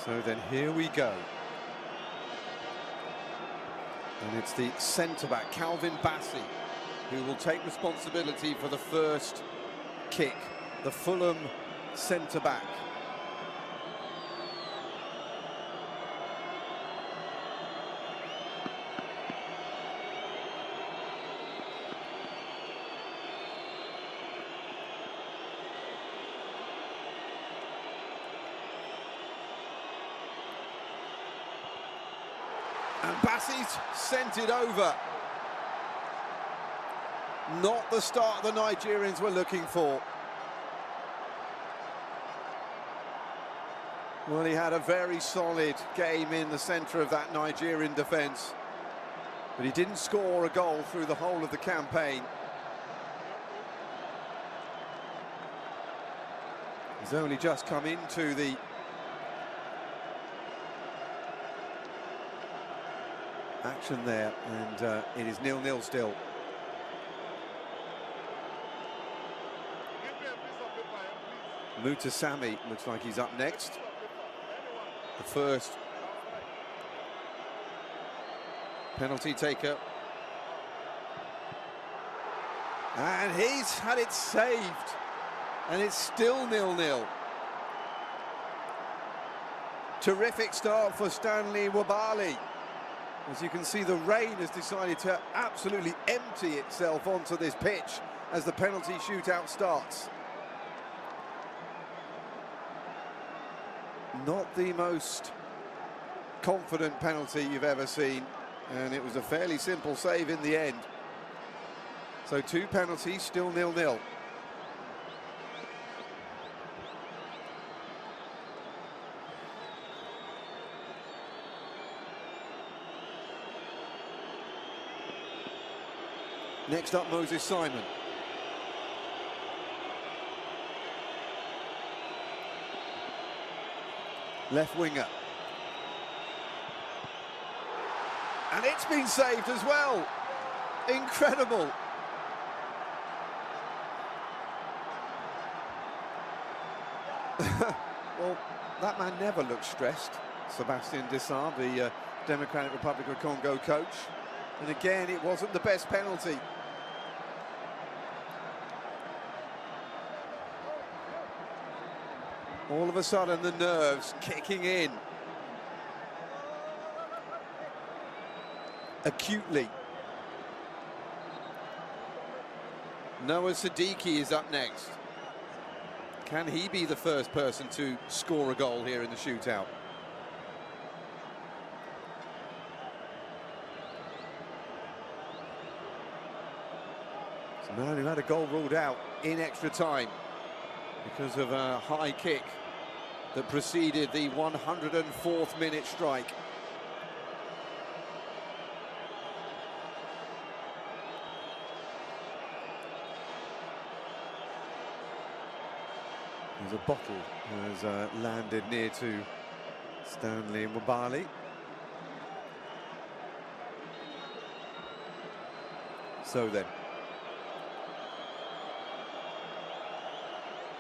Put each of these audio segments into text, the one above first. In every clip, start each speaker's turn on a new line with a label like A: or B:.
A: So then here we go. And it's the centre-back, Calvin Bassey, who will take responsibility for the first kick, the Fulham centre-back. And Bassey's sent it over. Not the start the Nigerians were looking for. Well, he had a very solid game in the centre of that Nigerian defence, but he didn't score a goal through the whole of the campaign. He's only just come into the action there, and it is 0-0 still. Mutasami looks like he's up next. The first penalty taker. And he's had it saved. And it's still 0-0. Terrific start for Stanley Nwabali. As you can see, the rain has decided to absolutely empty itself onto this pitch as the penalty shootout starts. Not the most confident penalty you've ever seen, and it was a fairly simple save in the end. So 2 penalties, still 0-0. Next up, Moses Simon. Left winger. And it's been saved as well. Incredible. Well, that man never looked stressed. Sebastian Desabre, the Democratic Republic of Congo coach. And again, it wasn't the best penalty. All of a sudden, the nerves kicking in. Acutely. Noah Siddiqui is up next. Can he be the first person to score a goal here in the shootout? It's a man who had a goal ruled out in extra time because of a high kick that preceded the 104th minute strike. There's a bottle has landed near to Stanley Nwabali. So then,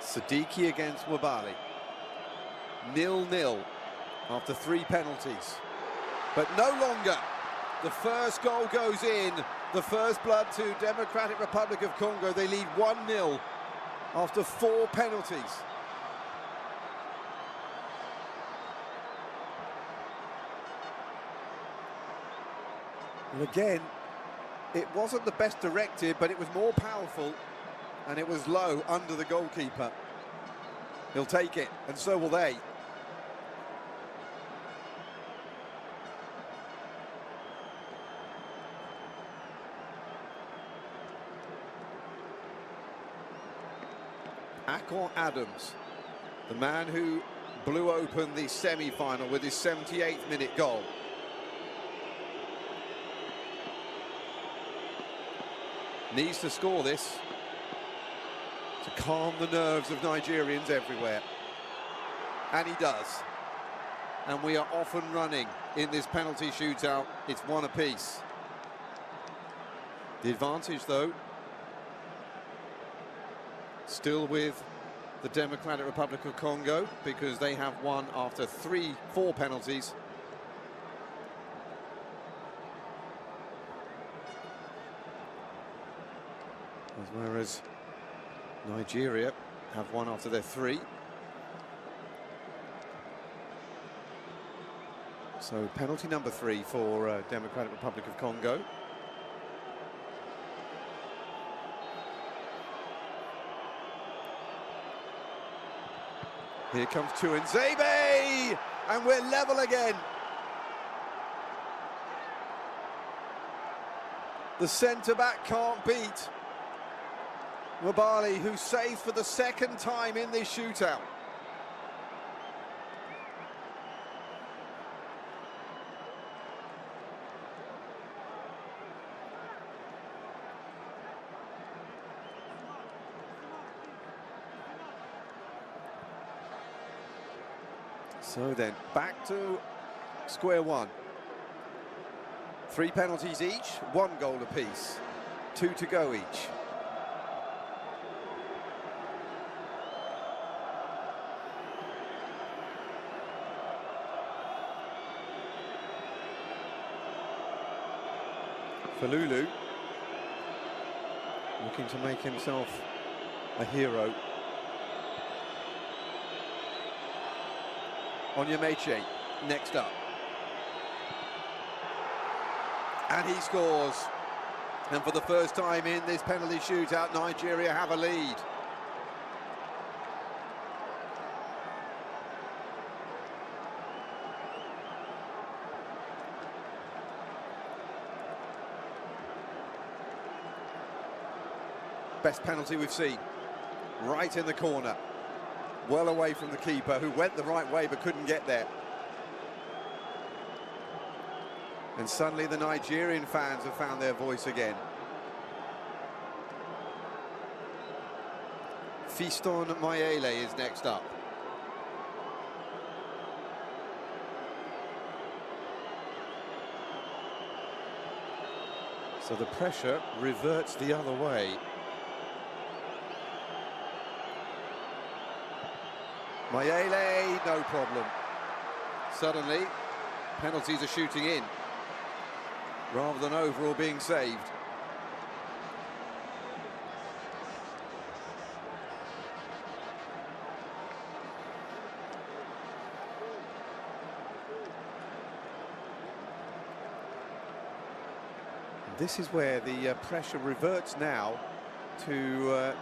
A: Siddiqui against Nwabali. 0-0 after 3 penalties. But no longer. The first goal goes in. The first blood to Democratic Republic of Congo. They lead 1-0 after 4 penalties. And again, it wasn't the best directed, but it was more powerful, and it was low under the goalkeeper. He'll take it, and so will they. Akon Adams, the man who blew open the semi-final with his 78th minute goal. Needs to score this to calm the nerves of Nigerians everywhere. And he does. And we are off and running in this penalty shootout. It's 1 apiece. The advantage, though, still with the Democratic Republic of Congo, because they have won after 4 penalties. Whereas Nigeria have won after their 3. So penalty number 3 for Democratic Republic of Congo. Here comes Tuanzebe, and we're level again. The centre-back can't beat Wabali, who saves for the 2nd time in this shootout. So then, back to square one. 3 penalties each, 1 goal apiece, 2 to go each. Falulu looking to make himself a hero. Onyemeche next up. And he scores. And for the first time in this penalty shootout, Nigeria have a lead. Best penalty we've seen. Right in the corner. Well away from the keeper, who went the right way but couldn't get there. And suddenly the Nigerian fans have found their voice again. Fiston Mayele is next up. So the pressure reverts the other way. Mayele, no problem. Suddenly, penalties are shooting in, rather than overall being saved. This is where the pressure reverts now to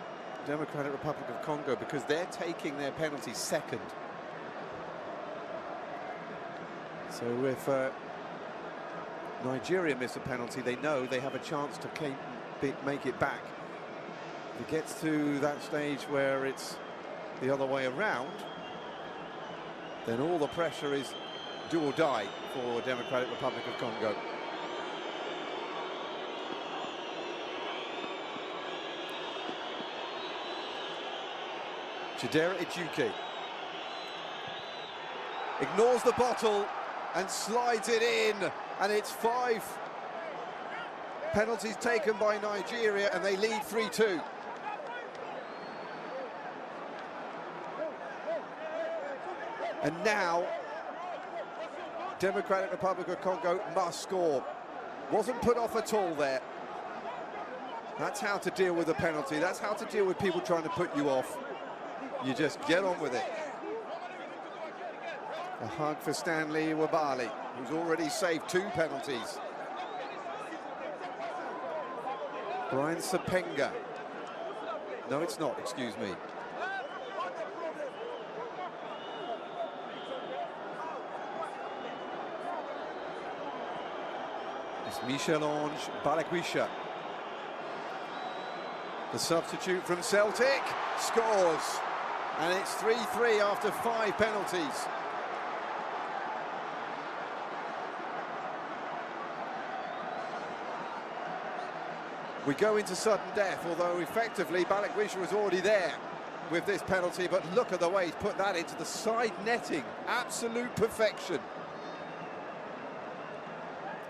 A: Democratic Republic of Congo, because they're taking their penalties 2nd. So if Nigeria miss a penalty, they know they have a chance to make it back. If it gets to that stage where it's the other way around, then all the pressure is do or die for Democratic Republic of Congo. Chidera Ijuke ignores the bottle and slides it in, and it's 5 penalties taken by Nigeria, and they lead 3-2. And now Democratic Republic of Congo must score. Wasn't put off at all there. That's how to deal with a penalty. That's how to deal with people trying to put you off. You just get on with it. A hug for Stanley Wabali, who's already saved 2 penalties. Brian Sapenga. No, it's not, excuse me. It's Michel-Ange Balakwisha. The substitute from Celtic scores. And it's 3-3 after 5 penalties. We go into sudden death, although effectively Balakwisha was already there with this penalty, but look at the way he's put that into the side netting. Absolute perfection.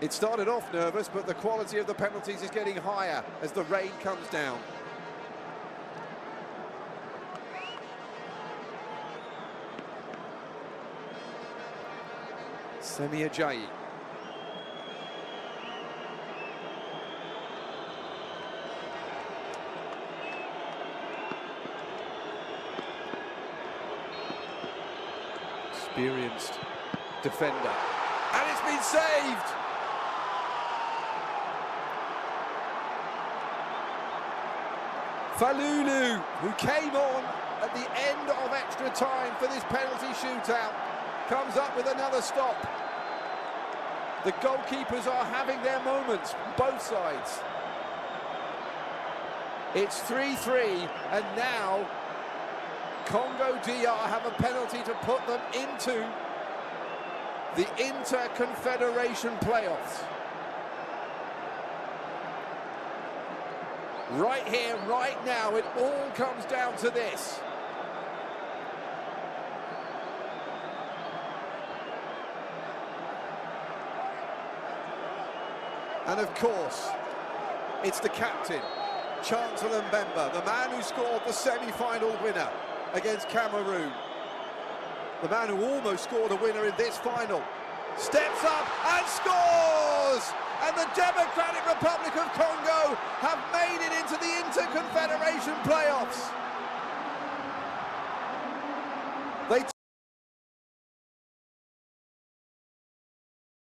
A: It started off nervous, but the quality of the penalties is getting higher as the rain comes down. Semi Ajayi. Experienced defender. And it's been saved! Falulu, who came on at the end of extra time for this penalty shootout, comes up with another stop. The goalkeepers are having their moments, both sides. It's 3-3, and now Congo DR have a penalty to put them into the Inter-Confederation playoffs. Right here, right now, it all comes down to this. And of course, it's the captain, Chancellor Mbemba, the man who scored the semi-final winner against Cameroon. The man who almost scored a winner in this final. Steps up and scores! And the Democratic Republic of Congo have made it into the Inter-Confederation playoffs.